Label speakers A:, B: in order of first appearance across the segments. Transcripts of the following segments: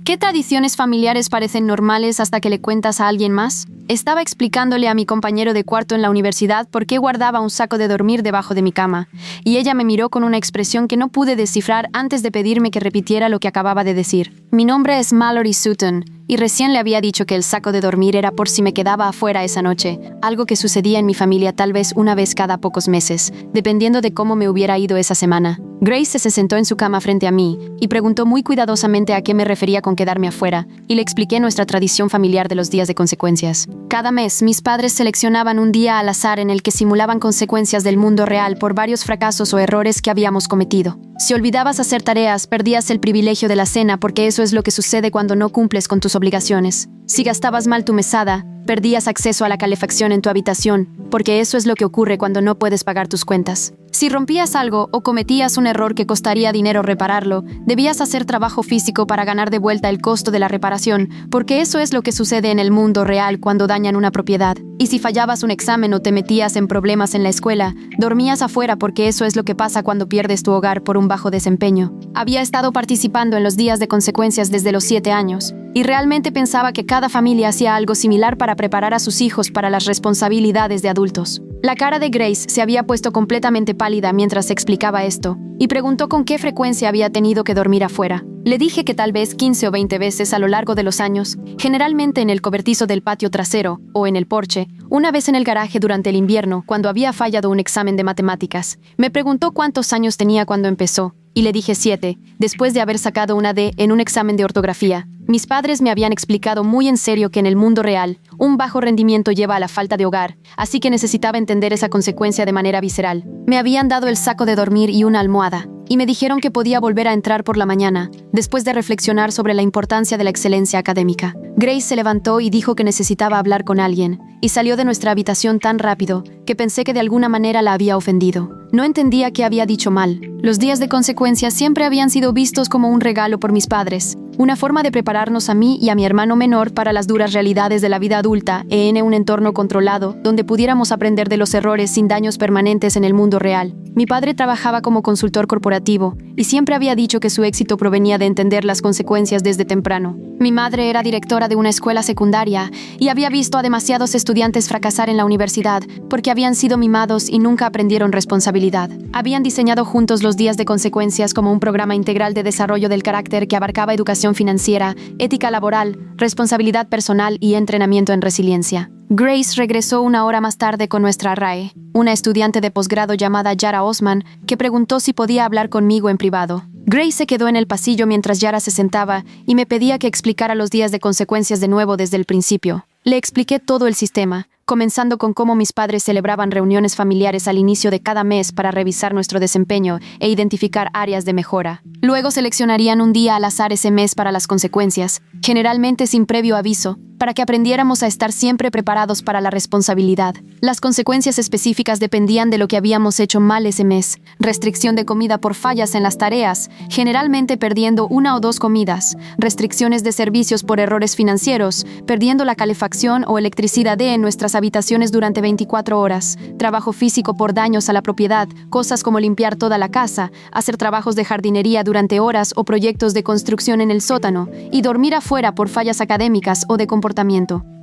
A: ¿Qué tradiciones familiares parecen normales hasta que le cuentas a alguien más? Estaba explicándole a mi compañero de cuarto en la universidad por qué guardaba un saco de dormir debajo de mi cama, y ella me miró con una expresión que no pude descifrar antes de pedirme que repitiera lo que acababa de decir. Mi nombre es Mallory Sutton, y recién le había dicho que el saco de dormir era por si me quedaba afuera esa noche, algo que sucedía en mi familia tal vez una vez cada pocos meses, dependiendo de cómo me hubiera ido esa semana. Grace se sentó en su cama frente a mí y preguntó muy cuidadosamente a qué me refería con quedarme afuera, y le expliqué nuestra tradición familiar de los días de consecuencias. Cada mes, mis padres seleccionaban un día al azar en el que simulaban consecuencias del mundo real por varios fracasos o errores que habíamos cometido. Si olvidabas hacer tareas, perdías el privilegio de la cena porque eso es lo que sucede cuando no cumples con tus obligaciones. Si gastabas mal tu mesada, perdías acceso a la calefacción en tu habitación, porque eso es lo que ocurre cuando no puedes pagar tus cuentas. Si rompías algo o cometías un error que costaría dinero repararlo, debías hacer trabajo físico para ganar de vuelta el costo de la reparación, porque eso es lo que sucede en el mundo real cuando dañan una propiedad. Y si fallabas un examen o te metías en problemas en la escuela, dormías afuera porque eso es lo que pasa cuando pierdes tu hogar por un bajo desempeño. Había estado participando en los días de consecuencias desde los 7 años, y realmente pensaba que cada familia hacía algo similar para preparar a sus hijos para las responsabilidades de adultos. La cara de Grace se había puesto completamente pálida mientras explicaba esto, y preguntó con qué frecuencia había tenido que dormir afuera. Le dije que tal vez 15 o 20 veces a lo largo de los años, generalmente en el cobertizo del patio trasero o en el porche, una vez en el garaje durante el invierno cuando había fallado un examen de matemáticas. Me preguntó cuántos años tenía cuando empezó, y le dije 7, después de haber sacado una D en un examen de ortografía. Mis padres me habían explicado muy en serio que en el mundo real, un bajo rendimiento lleva a la falta de hogar, así que necesitaba entender esa consecuencia de manera visceral. Me habían dado el saco de dormir y una almohada, y me dijeron que podía volver a entrar por la mañana, después de reflexionar sobre la importancia de la excelencia académica. Grace se levantó y dijo que necesitaba hablar con alguien, y salió de nuestra habitación tan rápido que pensé que de alguna manera la había ofendido. No entendía qué había dicho mal. Los días de consecuencias siempre habían sido vistos como un regalo por mis padres, una forma de prepararnos a mí y a mi hermano menor para las duras realidades de la vida adulta en un entorno controlado, donde pudiéramos aprender de los errores sin daños permanentes en el mundo real. Mi padre trabajaba como consultor corporativo y siempre había dicho que su éxito provenía de entender las consecuencias desde temprano. Mi madre era directora de una escuela secundaria y había visto a demasiados estudiantes fracasar en la universidad porque habían sido mimados y nunca aprendieron responsabilidad. Habían diseñado juntos los días de consecuencias como un programa integral de desarrollo del carácter que abarcaba educación financiera, ética laboral, responsabilidad personal y entrenamiento en resiliencia. Grace regresó una hora más tarde con nuestra RAE, una estudiante de posgrado llamada Yara Osman, que preguntó si podía hablar conmigo en privado. Grace se quedó en el pasillo mientras Yara se sentaba y me pedía que explicara los días de consecuencias de nuevo desde el principio. Le expliqué todo el sistema, comenzando con cómo mis padres celebraban reuniones familiares al inicio de cada mes para revisar nuestro desempeño e identificar áreas de mejora. Luego seleccionarían un día al azar ese mes para las consecuencias, generalmente sin previo aviso, para que aprendiéramos a estar siempre preparados para la responsabilidad. Las consecuencias específicas dependían de lo que habíamos hecho mal ese mes: restricción de comida por fallas en las tareas, generalmente perdiendo 1 o 2 comidas, restricciones de servicios por errores financieros, perdiendo la calefacción o electricidad en nuestras habitaciones durante 24 horas, trabajo físico por daños a la propiedad, cosas como limpiar toda la casa, hacer trabajos de jardinería durante horas o proyectos de construcción en el sótano, y dormir afuera por fallas académicas o de comportamiento.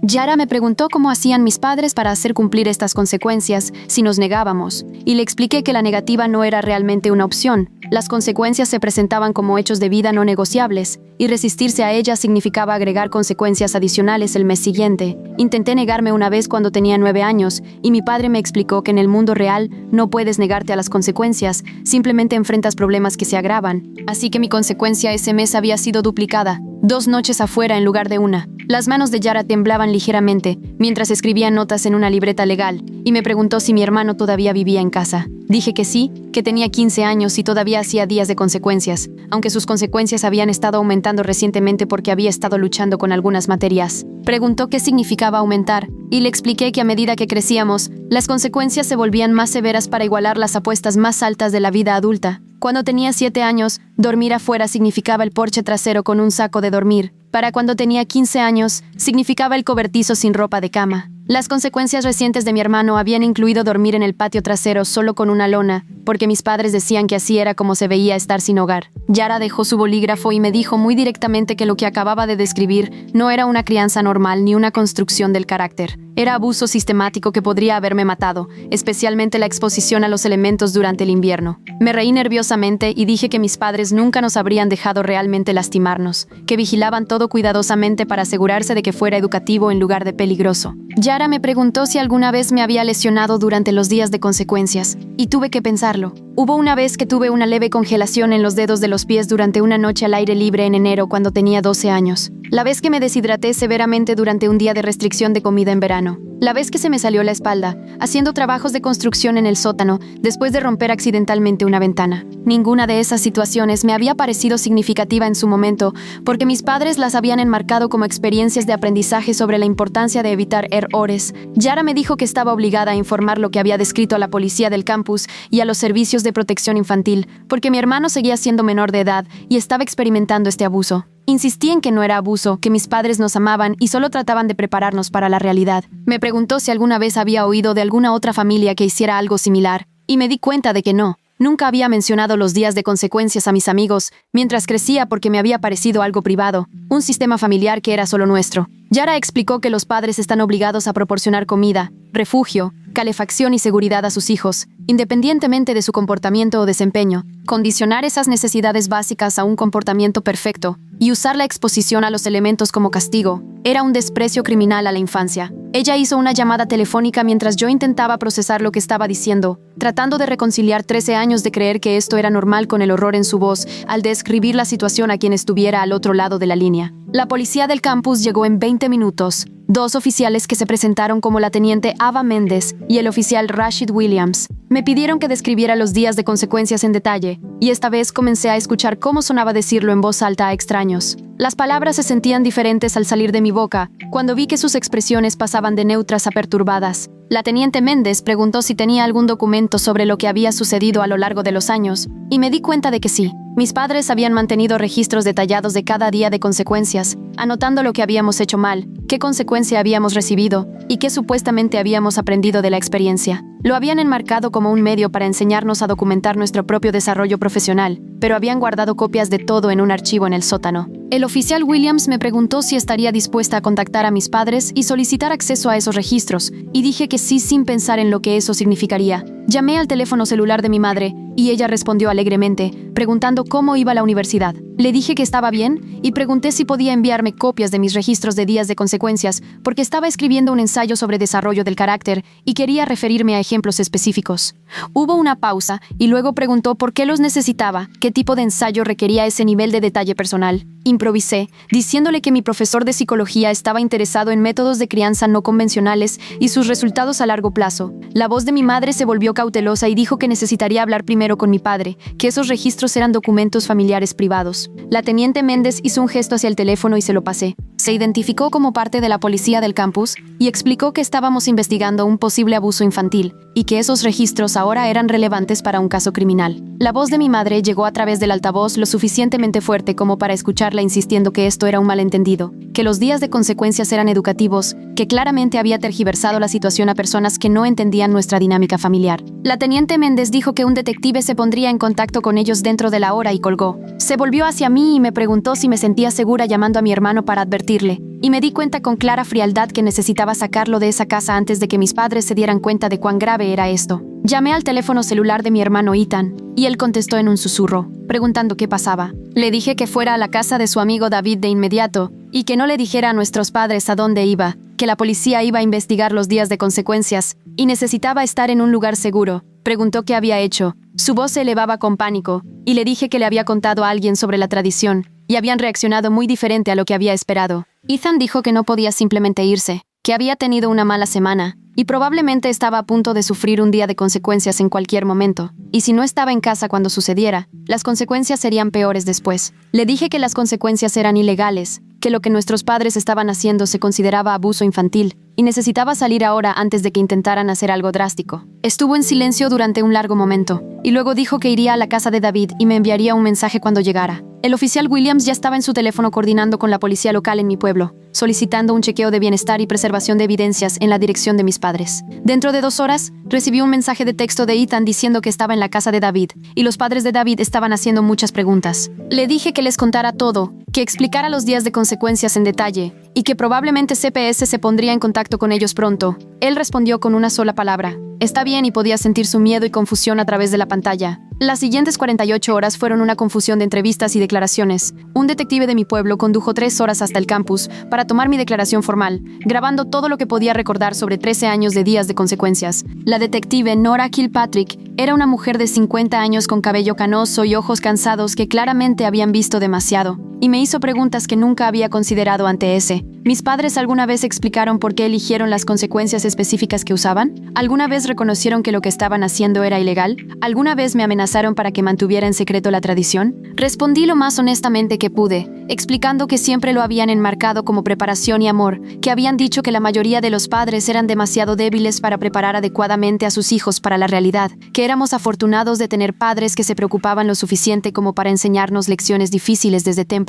A: Yara me preguntó cómo hacían mis padres para hacer cumplir estas consecuencias si nos negábamos, y le expliqué que la negativa no era realmente una opción. Las consecuencias se presentaban como hechos de vida no negociables, y resistirse a ellas significaba agregar consecuencias adicionales el mes siguiente. Intenté negarme una vez cuando tenía 9 años, y mi padre me explicó que en el mundo real no puedes negarte a las consecuencias, simplemente enfrentas problemas que se agravan. Así que mi consecuencia ese mes había sido duplicada: 2 noches afuera en lugar de 1. Las manos de Yara temblaban ligeramente mientras escribía notas en una libreta legal, y me preguntó si mi hermano todavía vivía en casa. Dije que sí, que tenía 15 años y todavía hacía días de consecuencias, aunque sus consecuencias habían estado aumentando recientemente porque había estado luchando con algunas materias. Preguntó qué significaba aumentar, y le expliqué que a medida que crecíamos, las consecuencias se volvían más severas para igualar las apuestas más altas de la vida adulta. Cuando tenía 7 años, dormir afuera significaba el porche trasero con un saco de dormir. Para cuando tenía 15 años, significaba el cobertizo sin ropa de cama. Las consecuencias recientes de mi hermano habían incluido dormir en el patio trasero solo con una lona, porque mis padres decían que así era como se veía estar sin hogar. Yara dejó su bolígrafo y me dijo muy directamente que lo que acababa de describir no era una crianza normal ni una construcción del carácter. Era abuso sistemático que podría haberme matado, especialmente la exposición a los elementos durante el invierno. Me reí nerviosamente y dije que mis padres nunca nos habrían dejado realmente lastimarnos, que vigilaban todo cuidadosamente para asegurarse de que fuera educativo en lugar de peligroso. Yara me preguntó si alguna vez me había lesionado durante los días de consecuencias, y tuve que pensarlo. Hubo una vez que tuve una leve congelación en los dedos de los pies durante una noche al aire libre en enero cuando tenía 12 años. La vez que me deshidraté severamente durante un día de restricción de comida en verano. La vez que se me salió la espalda, haciendo trabajos de construcción en el sótano, después de romper accidentalmente una ventana. Ninguna de esas situaciones me había parecido significativa en su momento, porque mis padres las habían enmarcado como experiencias de aprendizaje sobre la importancia de evitar errores. Yara me dijo que estaba obligada a informar lo que había descrito a la policía del campus y a los servicios de protección infantil, porque mi hermano seguía siendo menor de edad y estaba experimentando este abuso. Insistí en que no era abuso, que mis padres nos amaban y solo trataban de prepararnos para la realidad. Me preguntó si alguna vez había oído de alguna otra familia que hiciera algo similar, y me di cuenta de que no. Nunca había mencionado los días de consecuencias a mis amigos, mientras crecía porque me había parecido algo privado, un sistema familiar que era solo nuestro. Yara explicó que los padres están obligados a proporcionar comida, refugio, calefacción y seguridad a sus hijos, independientemente de su comportamiento o desempeño, condicionar esas necesidades básicas a un comportamiento perfecto y usar la exposición a los elementos como castigo era un desprecio criminal a la infancia. Ella hizo una llamada telefónica mientras yo intentaba procesar lo que estaba diciendo, tratando de reconciliar 13 años de creer que esto era normal con el horror en su voz al describir la situación a quien estuviera al otro lado de la línea. La policía del campus llegó en 20 minutos. 2 oficiales que se presentaron como la teniente Ava Méndez y el oficial Rashid Williams. Me pidieron que describiera los días de consecuencias en detalle, y esta vez comencé a escuchar cómo sonaba decirlo en voz alta a extraños. Las palabras se sentían diferentes al salir de mi boca, cuando vi que sus expresiones pasaban de neutras a perturbadas. La teniente Méndez preguntó si tenía algún documento sobre lo que había sucedido a lo largo de los años, y me di cuenta de que sí. Mis padres habían mantenido registros detallados de cada día de consecuencias, anotando lo que habíamos hecho mal, qué consecuencia habíamos recibido y qué supuestamente habíamos aprendido de la experiencia. Lo habían enmarcado como un medio para enseñarnos a documentar nuestro propio desarrollo profesional, pero habían guardado copias de todo en un archivo en el sótano. El oficial Williams me preguntó si estaría dispuesta a contactar a mis padres y solicitar acceso a esos registros, y dije que sí sin pensar en lo que eso significaría. Llamé al teléfono celular de mi madre, y ella respondió alegremente, preguntando cómo iba a la universidad. Le dije que estaba bien, y pregunté si podía enviarme copias de mis registros de días de consecuencias, porque estaba escribiendo un ensayo sobre desarrollo del carácter, y quería referirme a ejemplos específicos. Hubo una pausa, y luego preguntó por qué los necesitaba, qué tipo de ensayo requería ese nivel de detalle personal. Improvisé, diciéndole que mi profesor de psicología estaba interesado en métodos de crianza no convencionales y sus resultados a largo plazo. La voz de mi madre se volvió cautelosa y dijo que necesitaría hablar primero con mi padre, que esos registros eran documentos familiares privados. La teniente Méndez hizo un gesto hacia el teléfono y se lo pasé. Se identificó como parte de la policía del campus y explicó que estábamos investigando un posible abuso infantil y que esos registros ahora eran relevantes para un caso criminal. La voz de mi madre llegó a través del altavoz lo suficientemente fuerte como para escucharla insistiendo que esto era un malentendido, que los días de consecuencias eran educativos, que claramente había tergiversado la situación a personas que no entendían nuestra dinámica familiar. La teniente Méndez dijo que un detective se pondría en contacto con ellos dentro de la hora y colgó. Se volvió hacia mí y me preguntó si me sentía segura llamando a mi hermano para advertirle, y me di cuenta con clara frialdad que necesitaba sacarlo de esa casa antes de que mis padres se dieran cuenta de cuán grave era esto. Llamé al teléfono celular de mi hermano Ethan, y él contestó en un susurro, preguntando qué pasaba. Le dije que fuera a la casa de su amigo David de inmediato, y que no le dijera a nuestros padres a dónde iba, que la policía iba a investigar los días de consecuencias, y necesitaba estar en un lugar seguro. Preguntó qué había hecho. Su voz se elevaba con pánico, y le dije que le había contado a alguien sobre la tradición, y habían reaccionado muy diferente a lo que había esperado. Ethan dijo que no podía simplemente irse, que había tenido una mala semana, y probablemente estaba a punto de sufrir un día de consecuencias en cualquier momento. Y si no estaba en casa cuando sucediera, las consecuencias serían peores después. Le dije que las consecuencias eran ilegales, que lo que nuestros padres estaban haciendo se consideraba abuso infantil, y necesitaba salir ahora antes de que intentaran hacer algo drástico. Estuvo en silencio durante un largo momento, y luego dijo que iría a la casa de David y me enviaría un mensaje cuando llegara. El oficial Williams ya estaba en su teléfono coordinando con la policía local en mi pueblo, solicitando un chequeo de bienestar y preservación de evidencias en la dirección de mis padres. Dentro de 2 horas, recibí un mensaje de texto de Ethan diciendo que estaba en la casa de David, y los padres de David estaban haciendo muchas preguntas. Le dije que les contara todo, que explicara los días de consecuencias en detalle, y que probablemente CPS se pondría en contacto con ellos pronto. Él respondió con una sola palabra. Está bien, y podía sentir su miedo y confusión a través de la pantalla. Las siguientes 48 horas fueron una confusión de entrevistas y declaraciones. Un detective de mi pueblo condujo 3 horas hasta el campus para tomar mi declaración formal, grabando todo lo que podía recordar sobre 13 años de días de consecuencias. La detective Nora Kilpatrick era una mujer de 50 años con cabello canoso y ojos cansados que claramente habían visto demasiado, y me hizo preguntas que nunca había considerado ante ese. ¿Mis padres alguna vez explicaron por qué eligieron las consecuencias específicas que usaban? ¿Alguna vez reconocieron que lo que estaban haciendo era ilegal? ¿Alguna vez me amenazaron para que mantuviera en secreto la tradición? Respondí lo más honestamente que pude, explicando que siempre lo habían enmarcado como preparación y amor, que habían dicho que la mayoría de los padres eran demasiado débiles para preparar adecuadamente a sus hijos para la realidad, que éramos afortunados de tener padres que se preocupaban lo suficiente como para enseñarnos lecciones difíciles desde temprano.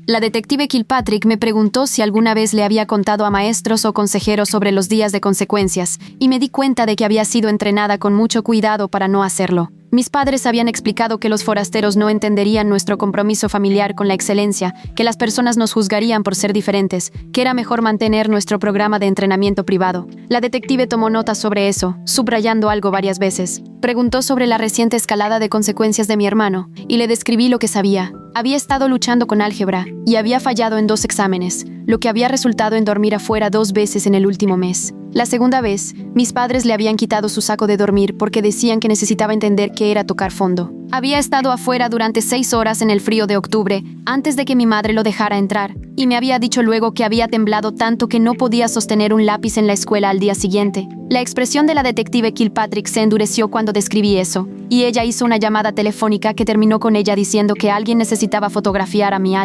A: La detective Kilpatrick me preguntó si alguna vez le había contado a maestros o consejeros sobre los días de consecuencias, y me di cuenta de que había sido entrenada con mucho cuidado para no hacerlo. Mis padres habían explicado que los forasteros no entenderían nuestro compromiso familiar con la excelencia, que las personas nos juzgarían por ser diferentes, que era mejor mantener nuestro programa de entrenamiento privado. La detective tomó notas sobre eso, subrayando algo varias veces. Preguntó sobre la reciente escalada de consecuencias de mi hermano, y le describí lo que sabía. Había estado luchando con álgebra, y había fallado en 2 exámenes, lo que había resultado en dormir afuera 2 veces en el último mes. La segunda vez, mis padres le habían quitado su saco de dormir porque decían que necesitaba entender qué era tocar fondo. Había estado afuera durante 6 horas en el frío de octubre, antes de que mi madre lo dejara entrar, y me había dicho luego que había temblado tanto que no podía sostener un lápiz en la escuela al día siguiente. La expresión de la detective Kilpatrick se endureció cuando describí eso, y ella hizo una llamada telefónica que terminó con ella diciendo que alguien necesitaba fotografiar a mi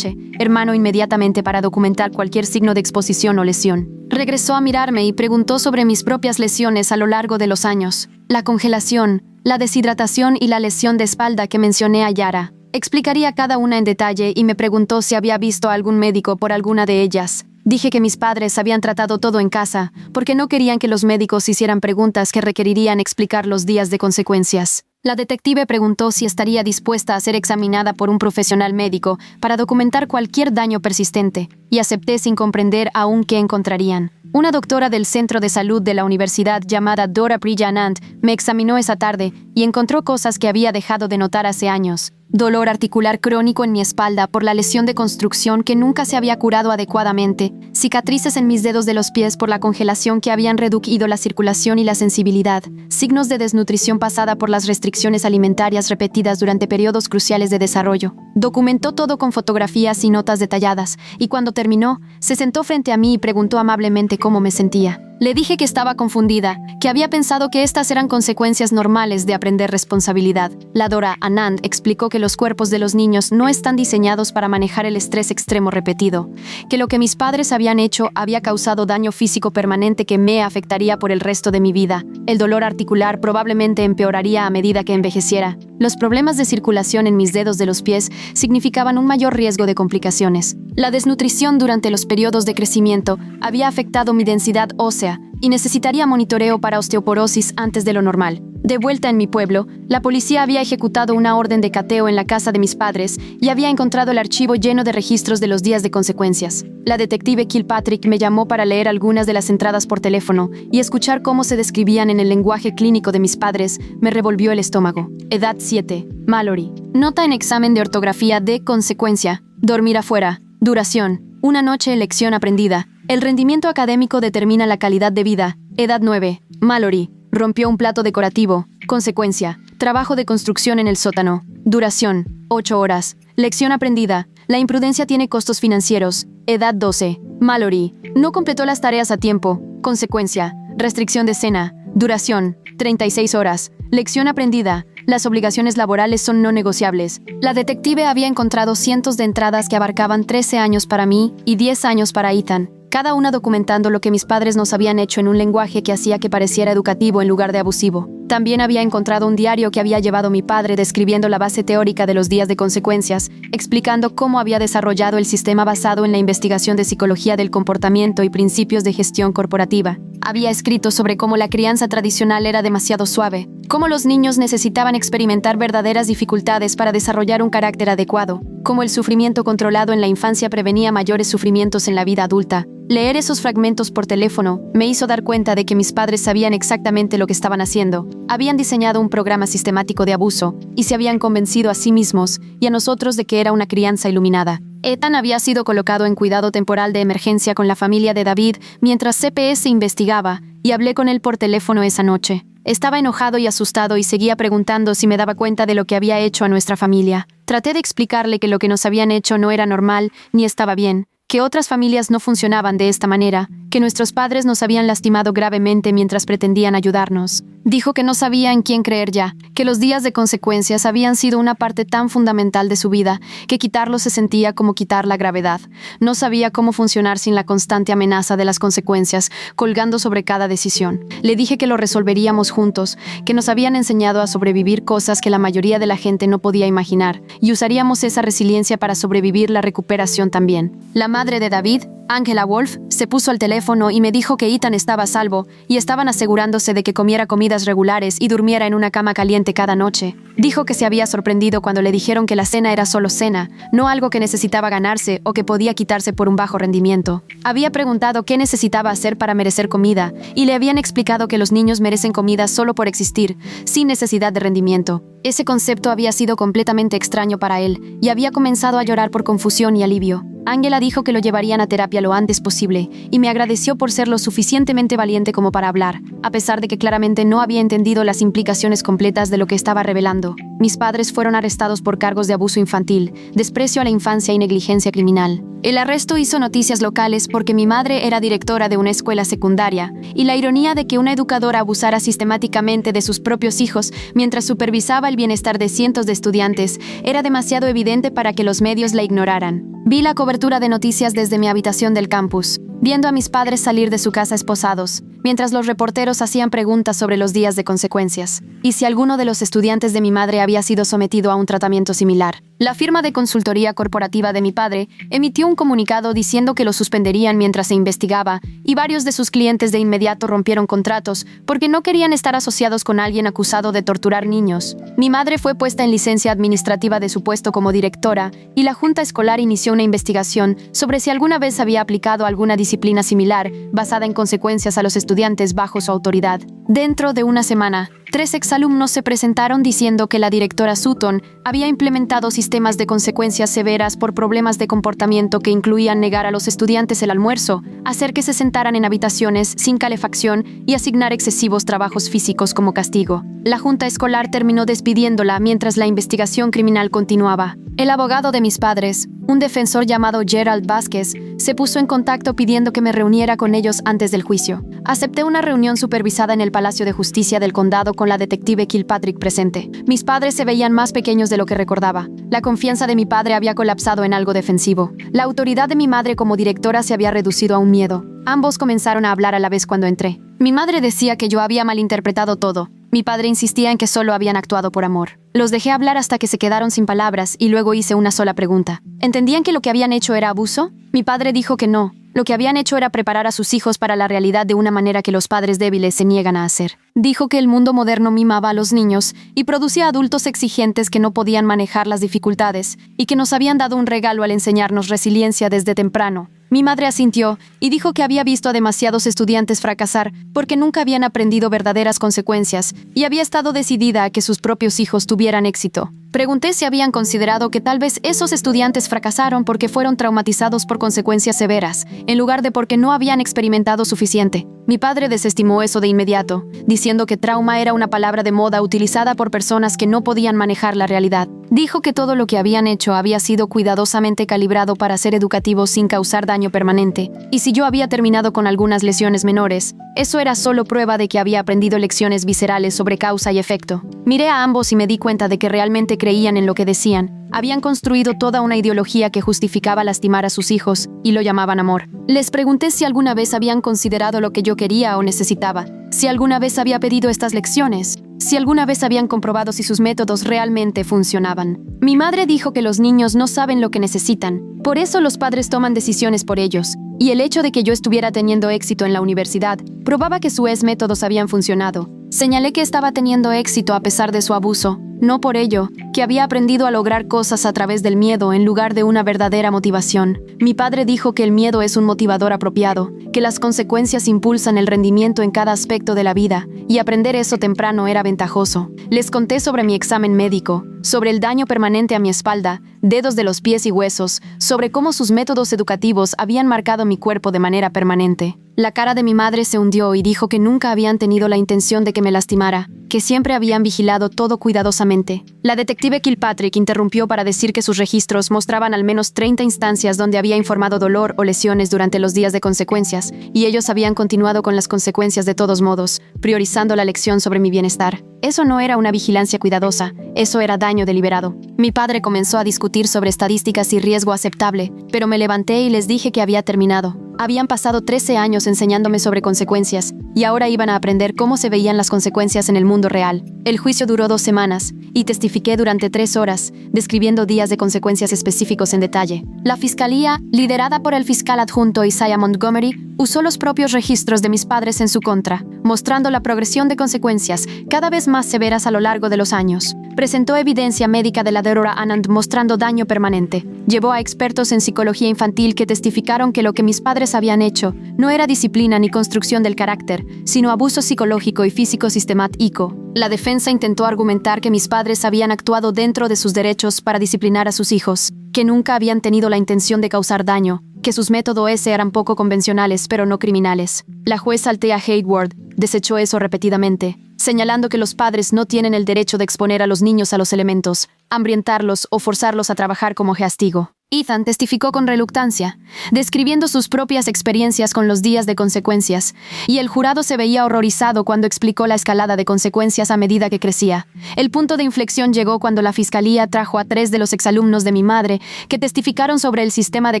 A: hermano inmediatamente para documentar cualquier signo de exposición o lesión. Regresó a mirarme y preguntó sobre mis propias lesiones a lo largo de los años. La congelación, la deshidratación y la lesión de espalda que mencioné a Yara. Explicaría cada una en detalle y me preguntó si había visto a algún médico por alguna de ellas. Dije que mis padres habían tratado todo en casa, porque no querían que los médicos hicieran preguntas que requerirían explicar los días de consecuencias. La detective preguntó si estaría dispuesta a ser examinada por un profesional médico para documentar cualquier daño persistente, y acepté sin comprender aún qué encontrarían. Una doctora del centro de salud de la universidad llamada Dora Priyanand me examinó esa tarde y encontró cosas que había dejado de notar hace años. Dolor articular crónico en mi espalda por la lesión de construcción que nunca se había curado adecuadamente, cicatrices en mis dedos de los pies por la congelación que habían reducido la circulación y la sensibilidad, signos de desnutrición pasada por las restricciones alimentarias repetidas durante periodos cruciales de desarrollo. Documentó todo con fotografías y notas detalladas, y cuando terminó, se sentó frente a mí y preguntó amablemente cómo me sentía. Le dije que estaba confundida, que había pensado que estas eran consecuencias normales de aprender responsabilidad. La Dora Anand explicó que los cuerpos de los niños no están diseñados para manejar el estrés extremo repetido, que lo que mis padres habían hecho había causado daño físico permanente que me afectaría por el resto de mi vida. El dolor articular probablemente empeoraría a medida que envejeciera. Los problemas de circulación en mis dedos de los pies significaban un mayor riesgo de complicaciones. La desnutrición durante los periodos de crecimiento había afectado mi densidad ósea y necesitaría monitoreo para osteoporosis antes de lo normal. De vuelta en mi pueblo, la policía había ejecutado una orden de cateo en la casa de mis padres y había encontrado el archivo lleno de registros de los días de consecuencias. La detective Kilpatrick me llamó para leer algunas de las entradas por teléfono y escuchar cómo se describían en el lenguaje clínico de mis padres me revolvió el estómago. Edad 7. Mallory. Nota en examen de ortografía de consecuencia. Dormir afuera. Duración. Una noche, lección aprendida. El rendimiento académico determina la calidad de vida. Edad 9. Mallory. Rompió un plato decorativo. Consecuencia. Trabajo de construcción en el sótano. Duración. 8 horas. Lección aprendida. La imprudencia tiene costos financieros. Edad 12. Mallory. No completó las tareas a tiempo. Consecuencia. Restricción de cena. Duración. 36 horas. Lección aprendida. Las obligaciones laborales son no negociables. La detective había encontrado cientos de entradas que abarcaban 13 años para mí y 10 años para Ethan. cada una documentando lo que mis padres nos habían hecho en un lenguaje que hacía que pareciera educativo en lugar de abusivo. También había encontrado un diario que había llevado mi padre describiendo la base teórica de los días de consecuencias, explicando cómo había desarrollado el sistema basado en la investigación de psicología del comportamiento y principios de gestión corporativa. Había escrito sobre cómo la crianza tradicional era demasiado suave, cómo los niños necesitaban experimentar verdaderas dificultades para desarrollar un carácter adecuado, cómo el sufrimiento controlado en la infancia prevenía mayores sufrimientos en la vida adulta. Leer esos fragmentos por teléfono me hizo dar cuenta de que mis padres sabían exactamente lo que estaban haciendo. Habían diseñado un programa sistemático de abuso y se habían convencido a sí mismos y a nosotros de que era una crianza iluminada. Ethan había sido colocado en cuidado temporal de emergencia con la familia de David mientras CPS investigaba, y hablé con él por teléfono esa noche. Estaba enojado y asustado y seguía preguntando si me daba cuenta de lo que había hecho a nuestra familia. Traté de explicarle que lo que nos habían hecho no era normal ni estaba bien, que otras familias no funcionaban de esta manera, que nuestros padres nos habían lastimado gravemente mientras pretendían ayudarnos. Dijo que no sabía en quién creer ya, que los días de consecuencias habían sido una parte tan fundamental de su vida, que quitarlos se sentía como quitar la gravedad. No sabía cómo funcionar sin la constante amenaza de las consecuencias, colgando sobre cada decisión. Le dije que lo resolveríamos juntos, que nos habían enseñado a sobrevivir cosas que la mayoría de la gente no podía imaginar, y usaríamos esa resiliencia para sobrevivir la recuperación también. La madre de David, Angela Wolf, se puso al teléfono y me dijo que Ethan estaba a salvo y estaban asegurándose de que comiera comidas regulares y durmiera en una cama caliente cada noche. Dijo que se había sorprendido cuando le dijeron que la cena era solo cena, no algo que necesitaba ganarse o que podía quitarse por un bajo rendimiento. Había preguntado qué necesitaba hacer para merecer comida y le habían explicado que los niños merecen comida solo por existir, sin necesidad de rendimiento. Ese concepto había sido completamente extraño para él y había comenzado a llorar por confusión y alivio. Angela dijo que lo llevarían a terapia lo antes posible y me agradeció por ser lo suficientemente valiente como para hablar, a pesar de que claramente no había entendido las implicaciones completas de lo que estaba revelando. Mis padres fueron arrestados por cargos de abuso infantil, desprecio a la infancia y negligencia criminal. El arresto hizo noticias locales porque mi madre era directora de una escuela secundaria, y la ironía de que una educadora abusara sistemáticamente de sus propios hijos mientras supervisaba el bienestar de cientos de estudiantes era demasiado evidente para que los medios la ignoraran. Vi la cobertura de noticias desde mi habitación del campus, viendo a mis padres salir de su casa esposados, mientras los reporteros hacían preguntas sobre los días de consecuencias, y si alguno de los estudiantes de mi madre había sido sometido a un tratamiento similar. La firma de consultoría corporativa de mi padre emitió un comunicado diciendo que lo suspenderían mientras se investigaba, y varios de sus clientes de inmediato rompieron contratos porque no querían estar asociados con alguien acusado de torturar niños. Mi madre fue puesta en licencia administrativa de su puesto como directora, y la junta escolar inició una investigación sobre si alguna vez había aplicado alguna disciplina similar basada en consecuencias a los estudiantes bajo su autoridad. Dentro de una semana, 3 exalumnos se presentaron diciendo que la directora Sutton había implementado sistemas de consecuencias severas por problemas de comportamiento que incluían negar a los estudiantes el almuerzo, hacer que se sentaran en habitaciones sin calefacción y asignar excesivos trabajos físicos como castigo. La junta escolar terminó despidiéndola mientras la investigación criminal continuaba. El abogado de mis padres, un defensor llamado Gerald Vázquez, se puso en contacto pidiendo que me reuniera con ellos antes del juicio. Acepté una reunión supervisada en el Palacio de Justicia del Condado con la detective Kilpatrick presente. Mis padres se veían más pequeños de lo que recordaba. La confianza de mi padre había colapsado en algo defensivo. La autoridad de mi madre como directora se había reducido a un miedo. Ambos comenzaron a hablar a la vez cuando entré. Mi madre decía que yo había malinterpretado todo. Mi padre insistía en que solo habían actuado por amor. Los dejé hablar hasta que se quedaron sin palabras y luego hice una sola pregunta. ¿Entendían que lo que habían hecho era abuso? Mi padre dijo que no. Lo que habían hecho era preparar a sus hijos para la realidad de una manera que los padres débiles se niegan a hacer. Dijo que el mundo moderno mimaba a los niños y producía adultos exigentes que no podían manejar las dificultades y que nos habían dado un regalo al enseñarnos resiliencia desde temprano. Mi madre asintió y dijo que había visto a demasiados estudiantes fracasar porque nunca habían aprendido verdaderas consecuencias y había estado decidida a que sus propios hijos tuvieran éxito. Pregunté si habían considerado que tal vez esos estudiantes fracasaron porque fueron traumatizados por consecuencias severas, en lugar de porque no habían experimentado suficiente. Mi padre desestimó eso de inmediato, diciendo que trauma era una palabra de moda utilizada por personas que no podían manejar la realidad. Dijo que todo lo que habían hecho había sido cuidadosamente calibrado para ser educativo sin causar daño permanente, y si yo había terminado con algunas lesiones menores, eso era solo prueba de que había aprendido lecciones viscerales sobre causa y efecto. Miré a ambos y me di cuenta de que realmente creían en lo que decían. Habían construido toda una ideología que justificaba lastimar a sus hijos y lo llamaban amor. Les pregunté si alguna vez habían considerado lo que yo quería o necesitaba, si alguna vez había pedido estas lecciones, si alguna vez habían comprobado si sus métodos realmente funcionaban. Mi madre dijo que los niños no saben lo que necesitan, por eso los padres toman decisiones por ellos, y el hecho de que yo estuviera teniendo éxito en la universidad probaba que sus métodos habían funcionado. Señalé que estaba teniendo éxito a pesar de su abuso, no por ello, que había aprendido a lograr cosas a través del miedo en lugar de una verdadera motivación. Mi padre dijo que el miedo es un motivador apropiado, que las consecuencias impulsan el rendimiento en cada aspecto de la vida, y aprender eso temprano era ventajoso. Les conté sobre mi examen médico, sobre el daño permanente a mi espalda, dedos de los pies y huesos, sobre cómo sus métodos educativos habían marcado mi cuerpo de manera permanente. La cara de mi madre se hundió y dijo que nunca habían tenido la intención de que me lastimara, que siempre habían vigilado todo cuidadosamente. La detective Kilpatrick interrumpió para decir que sus registros mostraban al menos 30 instancias donde había informado dolor o lesiones durante los días de consecuencias, y ellos habían continuado con las consecuencias de todos modos, priorizando la lección sobre mi bienestar. Eso no era una vigilancia cuidadosa, eso era daño deliberado. Mi padre comenzó a discutir sobre estadísticas y riesgo aceptable, pero me levanté y les dije que había terminado. Habían pasado 13 años enseñándome sobre consecuencias, y ahora iban a aprender cómo se veían las consecuencias en el mundo real. El juicio duró 2 semanas, y testifiqué durante 3 horas, describiendo días de consecuencias específicos en detalle. La fiscalía, liderada por el fiscal adjunto Isaiah Montgomery, usó los propios registros de mis padres en su contra, mostrando la progresión de consecuencias cada vez más severas a lo largo de los años. Presentó evidencia médica de la Deborah Anand mostrando daño permanente. Llevó a expertos en psicología infantil que testificaron que lo que mis padres habían hecho no era disciplina ni construcción del carácter, sino abuso psicológico y físico sistemático. La defensa intentó argumentar que mis padres habían actuado dentro de sus derechos para disciplinar a sus hijos, que nunca habían tenido la intención de causar daño, que sus métodos eran poco convencionales pero no criminales. La jueza Althea Hayward desechó eso repetidamente, señalando que los padres no tienen el derecho de exponer a los niños a los elementos, hambrientarlos o forzarlos a trabajar como castigo. Ethan testificó con reluctancia, describiendo sus propias experiencias con los días de consecuencias, y el jurado se veía horrorizado cuando explicó la escalada de consecuencias a medida que crecía. El punto de inflexión llegó cuando la fiscalía trajo a 3 de los exalumnos de mi madre que testificaron sobre el sistema de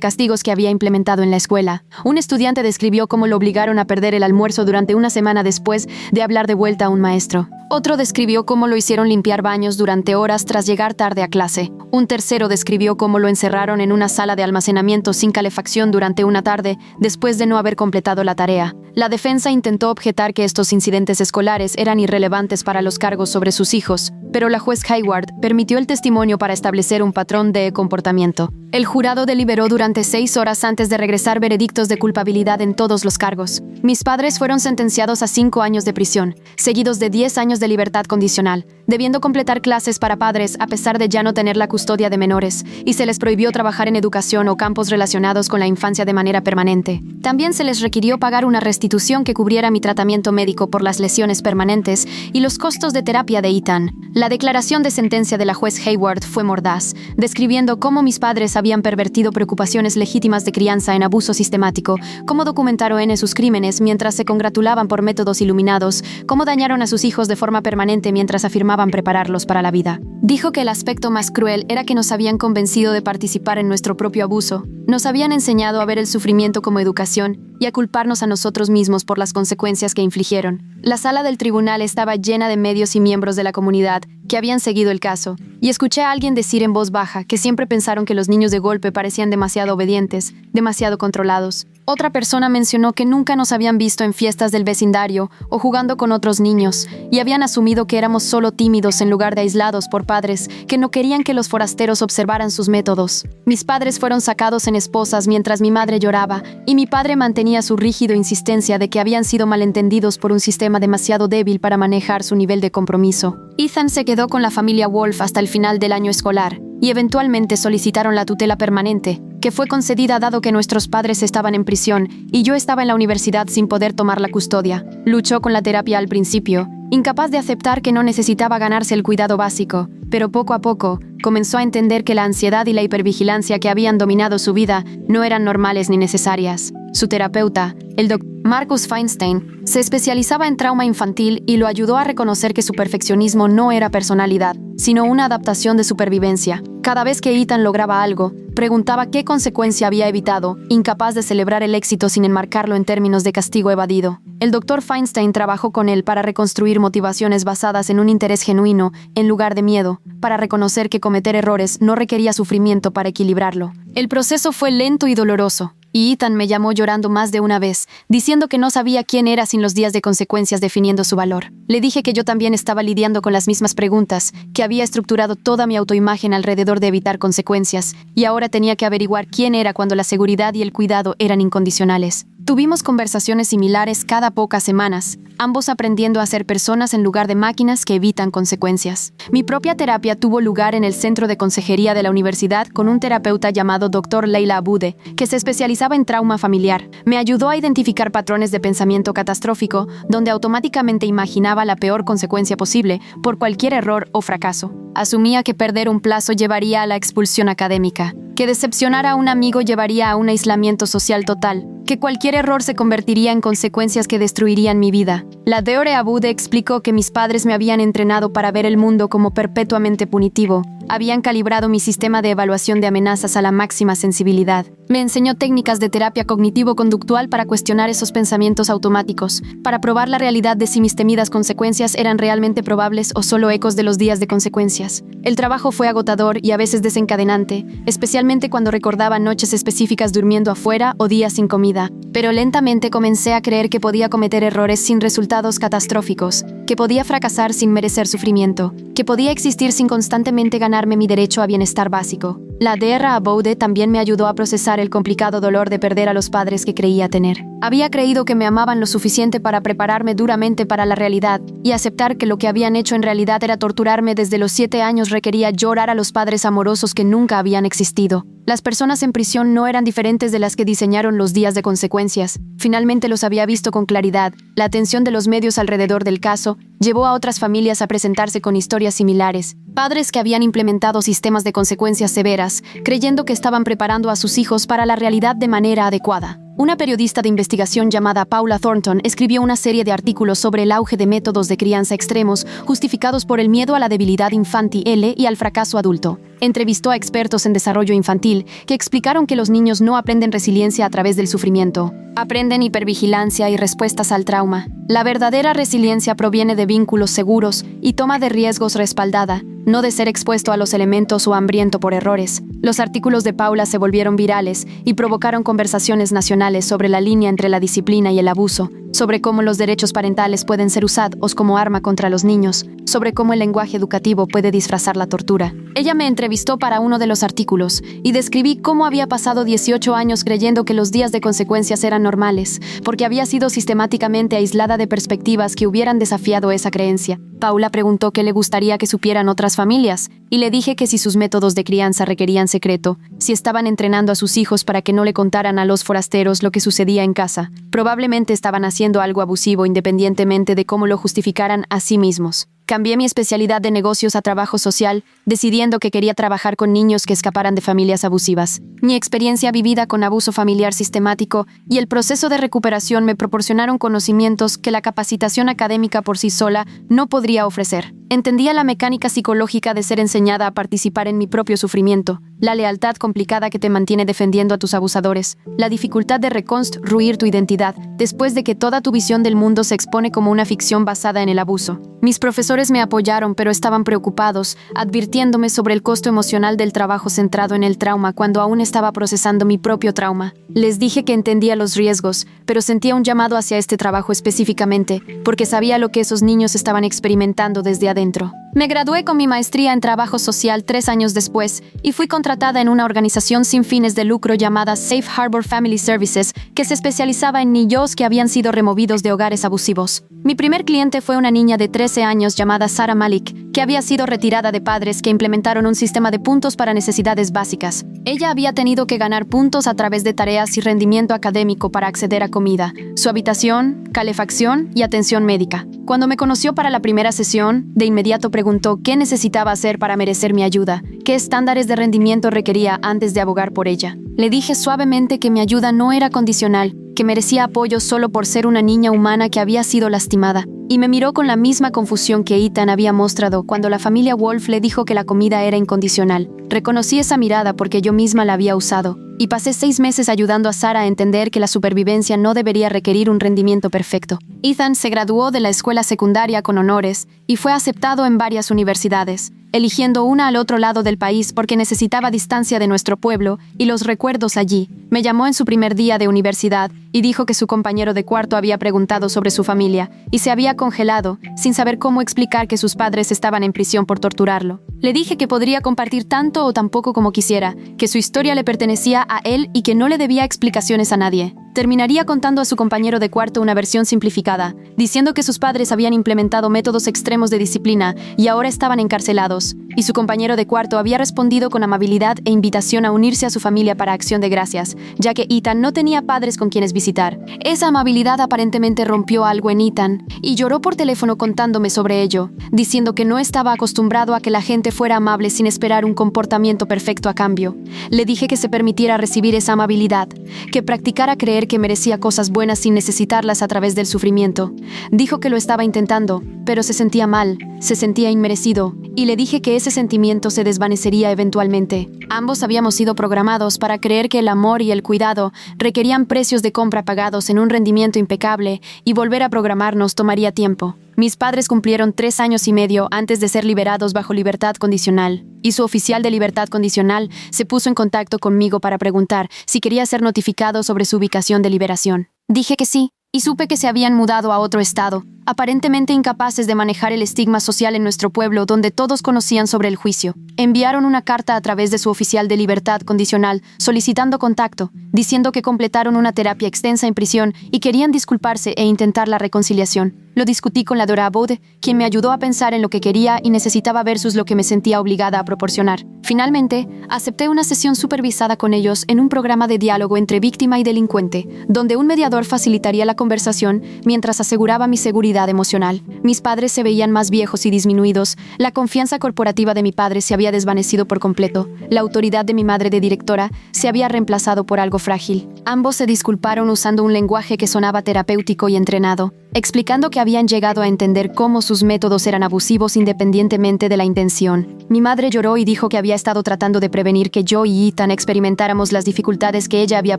A: castigos que había implementado en la escuela. Un estudiante describió cómo lo obligaron a perder el almuerzo durante una semana después de hablar de vuelta a un maestro. Otro describió cómo lo hicieron limpiar baños durante horas tras llegar tarde a clase. Un tercero describió cómo lo encerraron en una sala de almacenamiento sin calefacción durante una tarde después de no haber completado la tarea. La defensa intentó objetar que estos incidentes escolares eran irrelevantes para los cargos sobre sus hijos, pero la juez Hayward permitió el testimonio para establecer un patrón de comportamiento. El jurado deliberó durante 6 horas antes de regresar veredictos de culpabilidad en todos los cargos. Mis padres fueron sentenciados a 5 años de prisión, seguidos de 10 años de libertad condicional, debiendo completar clases para padres a pesar de ya no tener la custodia de menores, y se les prohibió trabajar en educación o campos relacionados con la infancia de manera permanente. También se les requirió pagar una restitución que cubriera mi tratamiento médico por las lesiones permanentes y los costos de terapia de Ethan. La declaración de sentencia de la juez Hayward fue mordaz, describiendo cómo mis padres habían pervertido preocupaciones legítimas de crianza en abuso sistemático, cómo documentaron sus crímenes mientras se congratulaban por métodos iluminados, cómo dañaron a sus hijos de forma permanente mientras afirmaban prepararlos para la vida. Dijo que el aspecto más cruel era que nos habían convencido de participar en nuestro propio abuso. Nos habían enseñado a ver el sufrimiento como educación y a culparnos a nosotros mismos por las consecuencias que infligieron. La sala del tribunal estaba llena de medios y miembros de la comunidad que habían seguido el caso, y escuché a alguien decir en voz baja que siempre pensaron que los niños de golpe parecían demasiado obedientes, demasiado controlados. Otra persona mencionó que nunca nos habían visto en fiestas del vecindario o jugando con otros niños, y habían asumido que éramos solo tímidos en lugar de aislados por padres que no querían que los forasteros observaran sus métodos. Mis padres fueron sacados en esposas mientras mi madre lloraba, y mi padre mantenía su rígido insistencia de que habían sido malentendidos por un sistema demasiado débil para manejar su nivel de compromiso. Ethan se quedó con la familia Wolf hasta el final del año escolar, y eventualmente solicitaron la tutela permanente, que fue concedida dado que nuestros padres estaban en prisión y yo estaba en la universidad sin poder tomar la custodia. Luchó con la terapia al principio, incapaz de aceptar que no necesitaba ganarse el cuidado básico, pero poco a poco comenzó a entender que la ansiedad y la hipervigilancia que habían dominado su vida no eran normales ni necesarias. Su terapeuta, El doctor Marcus Feinstein se especializaba en trauma infantil y lo ayudó a reconocer que su perfeccionismo no era personalidad, sino una adaptación de supervivencia. Cada vez que Ethan lograba algo, preguntaba qué consecuencia había evitado, incapaz de celebrar el éxito sin enmarcarlo en términos de castigo evadido. El Dr. Feinstein trabajó con él para reconstruir motivaciones basadas en un interés genuino, en lugar de miedo, para reconocer que cometer errores no requería sufrimiento para equilibrarlo. El proceso fue lento y doloroso, y Ethan me llamó llorando más de una vez, diciendo que no sabía quién era sin los días de consecuencias definiendo su valor. Le dije que yo también estaba lidiando con las mismas preguntas, que había estructurado toda mi autoimagen alrededor de evitar consecuencias, y ahora tenía que averiguar quién era cuando la seguridad y el cuidado eran incondicionales. Tuvimos conversaciones similares cada pocas semanas, ambos aprendiendo a ser personas en lugar de máquinas que evitan consecuencias. Mi propia terapia tuvo lugar en el centro de consejería de la universidad con un terapeuta llamado Dr. Leila Abude, que se especializaba en trauma familiar. Me ayudó a identificar patrones de pensamiento catastrófico, donde automáticamente imaginaba la peor consecuencia posible por cualquier error o fracaso. Asumía que perder un plazo llevaría a la expulsión académica, que decepcionar a un amigo llevaría a un aislamiento social total, que cualquier error se convertiría en consecuencias que destruirían mi vida. La Dr. Abude explicó que mis padres me habían entrenado para ver el mundo como perpetuamente punitivo. Habían calibrado mi sistema de evaluación de amenazas a la máxima sensibilidad. Me enseñó técnicas de terapia cognitivo-conductual para cuestionar esos pensamientos automáticos, para probar la realidad de si mis temidas consecuencias eran realmente probables o solo ecos de los días de consecuencias. El trabajo fue agotador y a veces desencadenante, especialmente cuando recordaba noches específicas durmiendo afuera o días sin comida. Pero lentamente comencé a creer que podía cometer errores sin resultados catastróficos, que podía fracasar sin merecer sufrimiento, que podía existir sin constantemente ganarme mi derecho a bienestar básico. La Dr. Abude también me ayudó a procesar el complicado dolor de perder a los padres que creía tener. Había creído que me amaban lo suficiente para prepararme duramente para la realidad y aceptar que lo que habían hecho en realidad era torturarme desde los 7 años requería llorar a los padres amorosos que nunca habían existido. Las personas en prisión no eran diferentes de las que diseñaron los días de consecuencias. Finalmente los había visto con claridad. La atención de los medios alrededor del caso llevó a otras familias a presentarse con historias similares. Padres que habían implementado sistemas de consecuencias severas, creyendo que estaban preparando a sus hijos para la realidad de manera adecuada. Una periodista de investigación llamada Paula Thornton escribió una serie de artículos sobre el auge de métodos de crianza extremos justificados por el miedo a la debilidad infantil y al fracaso adulto. Entrevistó a expertos en desarrollo infantil que explicaron que los niños no aprenden resiliencia a través del sufrimiento. Aprenden hipervigilancia y respuestas al trauma. La verdadera resiliencia proviene de vínculos seguros y toma de riesgos respaldada, no de ser expuesto a los elementos o hambriento por errores. Los artículos de Paula se volvieron virales y provocaron conversaciones nacionales sobre la línea entre la disciplina y el abuso, sobre cómo los derechos parentales pueden ser usados como arma contra los niños, sobre cómo el lenguaje educativo puede disfrazar la tortura. Ella me entrevistó para uno de los artículos y describí cómo había pasado 18 años creyendo que los días de consecuencias eran normales, porque había sido sistemáticamente aislada de perspectivas que hubieran desafiado esa creencia. Paula preguntó qué le gustaría que supieran otras familias, y le dije que si sus métodos de crianza requerían secreto, si estaban entrenando a sus hijos para que no le contaran a los forasteros lo que sucedía en casa, probablemente estaban haciendo algo abusivo independientemente de cómo lo justificaran a sí mismos. Cambié mi especialidad de negocios a trabajo social, decidiendo que quería trabajar con niños que escaparan de familias abusivas. Mi experiencia vivida con abuso familiar sistemático y el proceso de recuperación me proporcionaron conocimientos que la capacitación académica por sí sola no podría ofrecer. Entendía la mecánica psicológica de ser enseñada a participar en mi propio sufrimiento, la lealtad complicada que te mantiene defendiendo a tus abusadores, la dificultad de reconstruir tu identidad después de que toda tu visión del mundo se expone como una ficción basada en el abuso. Mis profesores me apoyaron, pero estaban preocupados, advirtiéndome sobre el costo emocional del trabajo centrado en el trauma cuando aún estaba procesando mi propio trauma. Les dije que entendía los riesgos, pero sentía un llamado hacia este trabajo específicamente, porque sabía lo que esos niños estaban experimentando desde adentro. Me gradué con mi maestría en trabajo social 3 años después y fui contratada en una organización sin fines de lucro llamada Safe Harbor Family Services, que se especializaba en niños que habían sido removidos de hogares abusivos. Mi primer cliente fue una niña de 13 años llamada Sarah Malik, que había sido retirada de padres que implementaron un sistema de puntos para necesidades básicas. Ella había tenido que ganar puntos a través de tareas y rendimiento académico para acceder a comida, su habitación, calefacción y atención médica. Cuando me conoció para la primera sesión, de inmediato preguntó qué necesitaba hacer para merecer mi ayuda, qué estándares de rendimiento requería antes de abogar por ella. Le dije suavemente que mi ayuda no era condicional que merecía apoyo solo por ser una niña humana que había sido lastimada, y me miró con la misma confusión que Ethan había mostrado cuando la familia Wolf le dijo que la comida era incondicional. Reconocí esa mirada porque yo misma la había usado, y pasé 6 meses ayudando a Sarah a entender que la supervivencia no debería requerir un rendimiento perfecto. Ethan se graduó de la escuela secundaria con honores y fue aceptado en varias universidades, eligiendo una al otro lado del país porque necesitaba distancia de nuestro pueblo y los recuerdos allí. Me llamó en su primer día de universidad y dijo que su compañero de cuarto había preguntado sobre su familia y se había congelado, sin saber cómo explicar que sus padres estaban en prisión por torturarlo. Le dije que podría compartir tanto o tan poco como quisiera, que su historia le pertenecía a él y que no le debía explicaciones a nadie. Terminaría contando a su compañero de cuarto una versión simplificada, diciendo que sus padres habían implementado métodos extremos de disciplina y ahora estaban encarcelados, y su compañero de cuarto había respondido con amabilidad e invitación a unirse a su familia para acción de gracias, ya que Ethan no tenía padres con quienes visitar. Esa amabilidad aparentemente rompió algo en Ethan, y lloró por teléfono contándome sobre ello, diciendo que no estaba acostumbrado a que la gente fuera amable sin esperar un comportamiento perfecto a cambio. Le dije que se permitiera recibir esa amabilidad, que practicara creer que merecía cosas buenas sin necesitarlas a través del sufrimiento. Dijo que lo estaba intentando, pero se sentía mal, se sentía inmerecido, y le dije que ese sentimiento se desvanecería eventualmente. Ambos habíamos sido programados para creer que el amor y el cuidado requerían precios de compra pagados en un rendimiento impecable, y volver a programarnos tomaría tiempo. Mis padres cumplieron 3 años y medio antes de ser liberados bajo libertad condicional, y su oficial de libertad condicional se puso en contacto conmigo para preguntar si quería ser notificado sobre su ubicación de liberación. Dije que sí, y supe que se habían mudado a otro estado, aparentemente incapaces de manejar el estigma social en nuestro pueblo donde todos conocían sobre el juicio. Enviaron una carta a través de su oficial de libertad condicional solicitando contacto, diciendo que completaron una terapia extensa en prisión y querían disculparse e intentar la reconciliación. Lo discutí con la Dora Abode, quien me ayudó a pensar en lo que quería y necesitaba versus lo que me sentía obligada a proporcionar. Finalmente, acepté una sesión supervisada con ellos en un programa de diálogo entre víctima y delincuente, donde un mediador facilitaría la conversación mientras aseguraba mi seguridad emocional. Mis padres se veían más viejos y disminuidos, la confianza corporativa de mi padre se había desvanecido por completo, la autoridad de mi madre de directora se había reemplazado por algo frágil. Ambos se disculparon usando un lenguaje que sonaba terapéutico y entrenado, explicando que habían llegado a entender cómo sus métodos eran abusivos independientemente de la intención. Mi madre lloró y dijo que había estado tratando de prevenir que yo y Ethan experimentáramos las dificultades que ella había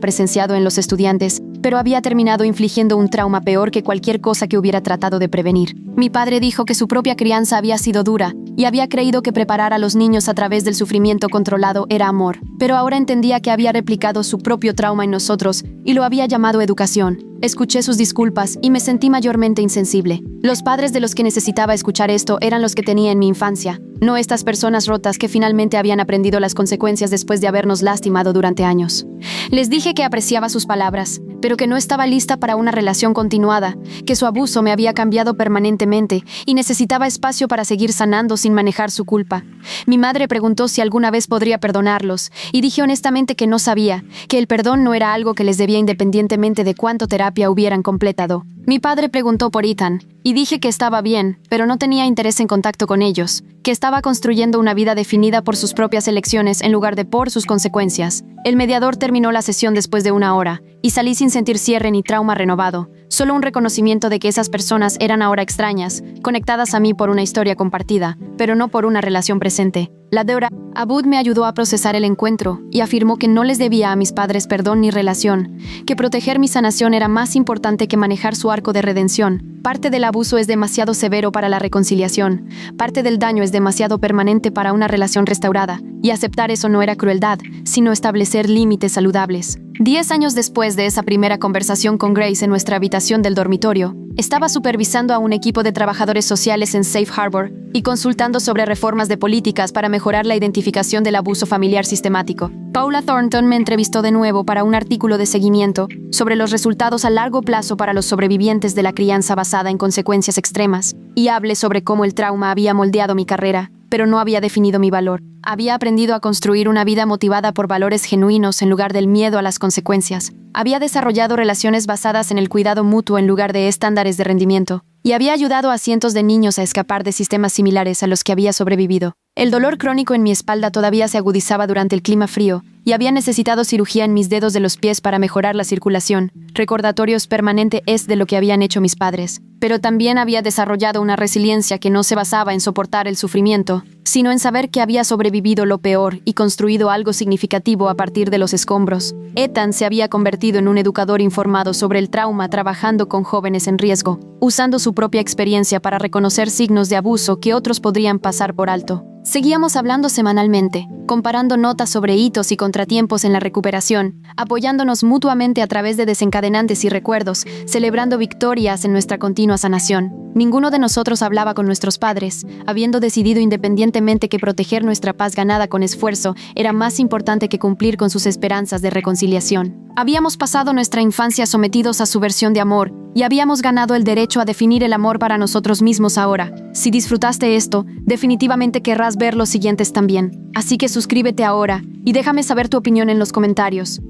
A: presenciado en los estudiantes, pero había terminado infligiendo un trauma peor que cualquier cosa que hubiera tratado de prevenir. Mi padre dijo que su propia crianza había sido dura y había creído que preparar a los niños a través del sufrimiento controlado era amor, pero ahora entendía que había replicado su propio trauma en nosotros y lo había llamado educación. Escuché sus disculpas y me sentí mayormente insensible. Los padres de los que necesitaba escuchar esto eran los que tenía en mi infancia, no estas personas rotas que finalmente habían aprendido las consecuencias después de habernos lastimado durante años. Les dije que apreciaba sus palabras, pero que no estaba lista para una relación continuada, que su abuso me había cambiado permanentemente y necesitaba espacio para seguir sanando sin manejar su culpa. Mi madre preguntó si alguna vez podría perdonarlos, y dije honestamente que no sabía, que el perdón no era algo que les debía independientemente de cuánto terapia hubieran completado. Mi padre preguntó por Ethan, y dije que estaba bien, pero no tenía interés en contacto con ellos, que estaba construyendo una vida definida por sus propias elecciones en lugar de por sus consecuencias. El mediador terminó la sesión después de 1 hora, y salí sin sentir cierre ni trauma renovado, solo un reconocimiento de que esas personas eran ahora extrañas, conectadas a mí por una historia compartida, pero no por una relación presente. La Dora Abud me ayudó a procesar el encuentro y afirmó que no les debía a mis padres perdón ni relación, que proteger mi sanación era más importante que manejar su arco de redención. Parte del abuso es demasiado severo para la reconciliación, parte del daño es demasiado permanente para una relación restaurada, y aceptar eso no era crueldad, sino establecer límites saludables. 10 años después de esa primera conversación con Grace en nuestra habitación del dormitorio, estaba supervisando a un equipo de trabajadores sociales en Safe Harbor y consultando sobre reformas de políticas para mejorar la identificación del abuso familiar sistemático. Paula Thornton me entrevistó de nuevo para un artículo de seguimiento sobre los resultados a largo plazo para los sobrevivientes de la crianza basada en consecuencias extremas, y hablé sobre cómo el trauma había moldeado mi carrera, pero no había definido mi valor. Había aprendido a construir una vida motivada por valores genuinos en lugar del miedo a las consecuencias. Había desarrollado relaciones basadas en el cuidado mutuo en lugar de estándares de rendimiento. Y había ayudado a cientos de niños a escapar de sistemas similares a los que había sobrevivido. El dolor crónico en mi espalda todavía se agudizaba durante el clima frío, y había necesitado cirugía en mis dedos de los pies para mejorar la circulación. Recordatorios permanentes de lo que habían hecho mis padres. Pero también había desarrollado una resiliencia que no se basaba en soportar el sufrimiento, sino en saber que había sobrevivido lo peor y construido algo significativo a partir de los escombros. Ethan se había convertido en un educador informado sobre el trauma, trabajando con jóvenes en riesgo, usando su propia experiencia para reconocer signos de abuso que otros podrían pasar por alto. Seguíamos hablando semanalmente, comparando notas sobre hitos y contratiempos en la recuperación, apoyándonos mutuamente a través de desencadenantes y recuerdos, celebrando victorias en nuestra continua sanación. Ninguno de nosotros hablaba con nuestros padres, habiendo decidido independientemente que proteger nuestra paz ganada con esfuerzo era más importante que cumplir con sus esperanzas de reconciliación. Habíamos pasado nuestra infancia sometidos a su versión de amor y habíamos ganado el derecho a definir el amor para nosotros mismos ahora. Si disfrutaste esto, definitivamente querrás ver los siguientes también. Así que suscríbete ahora y déjame saber tu opinión en los comentarios.